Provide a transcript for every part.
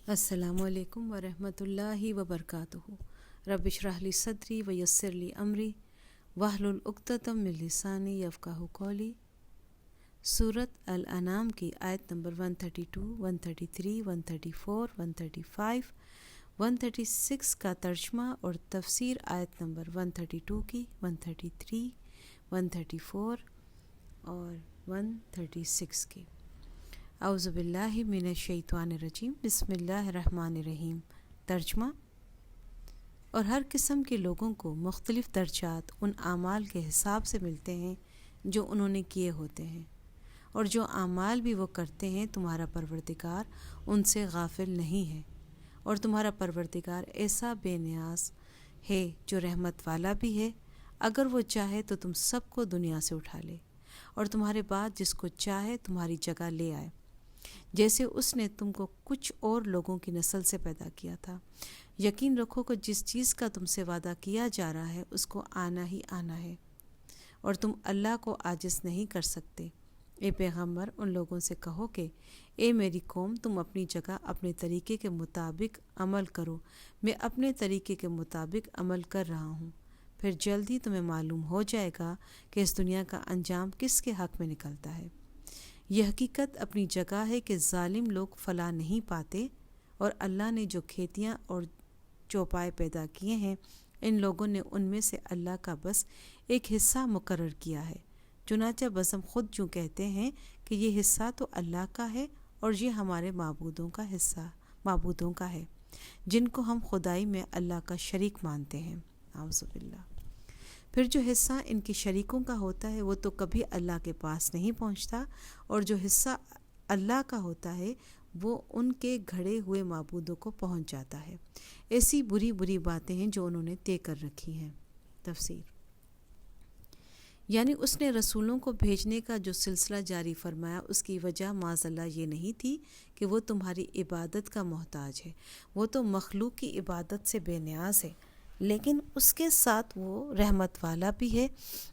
السلام علیکم ورحمۃ اللہ وبرکاتہ۔ رب اشرح لی صدری ویسر لی امری واحلل عقدۃ من لسانی یفقہوا قولی۔ سورۃ الانعام کی آیت نمبر 132، 133، 134، 135، 136 کا ترجمہ اور تفسیر آیت نمبر 132 کی، 133، 134 اور 136 کی۔ اعوذ باللہ من الشیطان الرجیم، بسم اللہ الرحمن الرحیم۔ ترجمہ: اور ہر قسم کے لوگوں کو مختلف درجات ان اعمال کے حساب سے ملتے ہیں جو انہوں نے کیے ہوتے ہیں، اور جو اعمال بھی وہ کرتے ہیں تمہارا پروردگار ان سے غافل نہیں ہے، اور تمہارا پروردگار ایسا بے نیاز ہے جو رحمت والا بھی ہے۔ اگر وہ چاہے تو تم سب کو دنیا سے اٹھا لے، اور تمہارے بعد جس کو چاہے تمہاری جگہ لے آئے، جیسے اس نے تم کو کچھ اور لوگوں کی نسل سے پیدا کیا تھا۔ یقین رکھو کہ جس چیز کا تم سے وعدہ کیا جا رہا ہے اس کو آنا ہی آنا ہے، اور تم اللہ کو عاجز نہیں کر سکتے۔ اے پیغمبر، ان لوگوں سے کہو کہ اے میری قوم، تم اپنی جگہ اپنے طریقے کے مطابق عمل کرو، میں اپنے طریقے کے مطابق عمل کر رہا ہوں، پھر جلدی تمہیں معلوم ہو جائے گا کہ اس دنیا کا انجام کس کے حق میں نکلتا ہے۔ یہ حقیقت اپنی جگہ ہے کہ ظالم لوگ فلاح نہیں پاتے، اور اللہ نے جو کھیتیاں اور چوپائے پیدا کیے ہیں، ان لوگوں نے ان میں سے اللہ کا بس ایک حصہ مقرر کیا ہے۔ چنانچہ بس ہم خود یوں کہتے ہیں کہ یہ حصہ تو اللہ کا ہے، اور یہ ہمارے معبودوں کا ہے جن کو ہم خدائی میں اللہ کا شریک مانتے ہیں۔ اعوذ باللہ۔ پھر جو حصہ ان کے شریکوں کا ہوتا ہے وہ تو کبھی اللہ کے پاس نہیں پہنچتا، اور جو حصہ اللہ کا ہوتا ہے وہ ان کے گھڑے ہوئے معبودوں کو پہنچ جاتا ہے۔ ایسی بری بری باتیں ہیں جو انہوں نے طے کر رکھی ہیں۔ تفسیر: یعنی اس نے رسولوں کو بھیجنے کا جو سلسلہ جاری فرمایا، اس کی وجہ معاذ اللہ یہ نہیں تھی کہ وہ تمہاری عبادت کا محتاج ہے، وہ تو مخلوق کی عبادت سے بے نیاز ہے، لیکن اس کے ساتھ وہ رحمت والا بھی ہے۔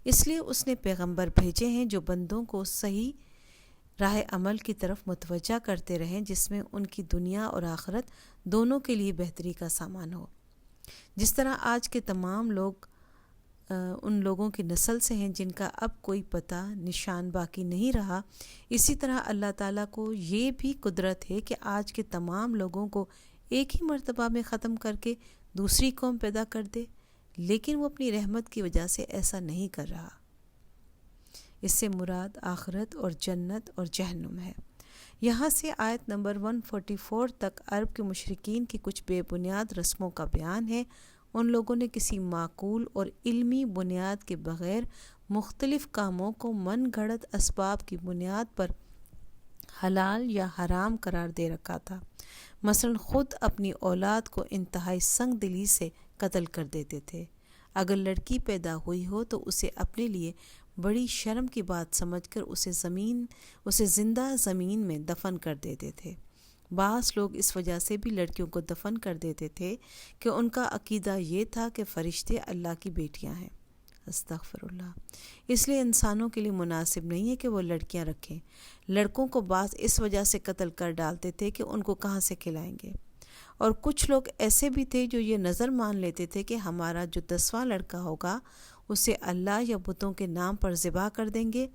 اس لیے اس نے پیغمبر بھیجے ہیں جو بندوں کو صحیح راہ عمل کی طرف متوجہ کرتے رہیں، جس میں ان کی دنیا اور آخرت دونوں کے لیے بہتری کا سامان ہو۔ جس طرح آج کے تمام لوگ ان لوگوں کی نسل سے ہیں جن کا اب کوئی پتہ نشان باقی نہیں رہا، اسی طرح اللہ تعالیٰ کو یہ بھی قدرت ہے کہ آج کے تمام لوگوں کو ایک ہی مرتبہ میں ختم کر کے دوسری قوم پیدا کر دے، لیکن وہ اپنی رحمت کی وجہ سے ایسا نہیں کر رہا۔ اس سے مراد آخرت اور جنت اور جہنم ہے۔ یہاں سے آیت نمبر 144 تک عرب کے مشرکین کی کچھ بے بنیاد رسموں کا بیان ہے۔ ان لوگوں نے کسی معقول اور علمی بنیاد کے بغیر مختلف کاموں کو من گھڑت اسباب کی بنیاد پر حلال یا حرام قرار دے رکھا تھا۔ مثلا خود اپنی اولاد کو انتہائی سنگ دلی سے قتل کر دیتے تھے۔ اگر لڑکی پیدا ہوئی ہو تو اسے اپنے لیے بڑی شرم کی بات سمجھ کر اسے زندہ زمین میں دفن کر دیتے تھے۔ بعض لوگ اس وجہ سے بھی لڑکیوں کو دفن کر دیتے تھے کہ ان کا عقیدہ یہ تھا کہ فرشتے اللہ کی بیٹیاں ہیں۔ استغفر اللہ۔ اس لیے انسانوں کے لیے مناسب نہیں ہے کہ وہ لڑکیاں رکھیں۔ لڑکوں کو بعض اس وجہ سے قتل کر ڈالتے تھے کہ ان کو کہاں سے کھلائیں گے، اور کچھ لوگ ایسے بھی تھے جو یہ نظر مان لیتے تھے کہ ہمارا جو 10واں لڑکا ہوگا اسے اللہ یا بتوں کے نام پر ذبح کر دیں گے۔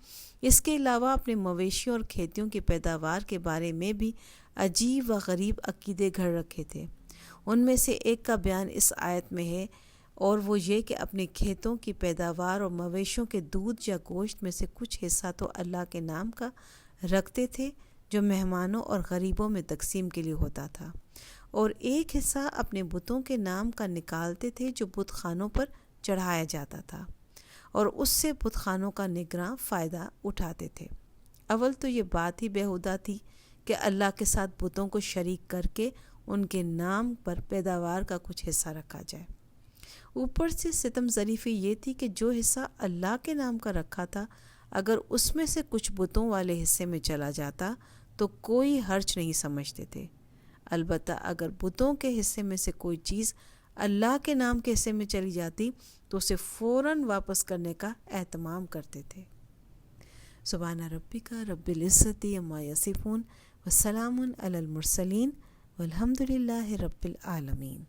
اس کے علاوہ اپنے مویشیوں اور کھیتیوں کی پیداوار کے بارے میں بھی عجیب و غریب عقیدے گھڑ رکھے تھے۔ ان میں سے ایک کا بیان اس آیت میں ہے، اور وہ یہ کہ اپنے کھیتوں کی پیداوار اور مویشیوں کے دودھ یا گوشت میں سے کچھ حصہ تو اللہ کے نام کا رکھتے تھے جو مہمانوں اور غریبوں میں تقسیم کے لیے ہوتا تھا، اور ایک حصہ اپنے بتوں کے نام کا نکالتے تھے جو بت خانوں پر چڑھایا جاتا تھا، اور اس سے بت خانوں کا نگراں فائدہ اٹھاتے تھے۔ اول تو یہ بات ہی بیہودہ تھی کہ اللہ کے ساتھ بتوں کو شریک کر کے ان کے نام پر پیداوار کا کچھ حصہ رکھا جائے۔ اوپر سے ستم ظریفی یہ تھی کہ جو حصہ اللہ کے نام کا رکھا تھا، اگر اس میں سے کچھ بتوں والے حصے میں چلا جاتا تو کوئی حرج نہیں سمجھتے تھے، البتہ اگر بتوں کے حصے میں سے کوئی چیز اللہ کے نام کے حصے میں چلی جاتی تو اسے فوراً واپس کرنے کا اہتمام کرتے تھے۔ سبحان ربک رب العزت عما یصفون وسلام علی المرسلین والحمد للہ رب العالمین۔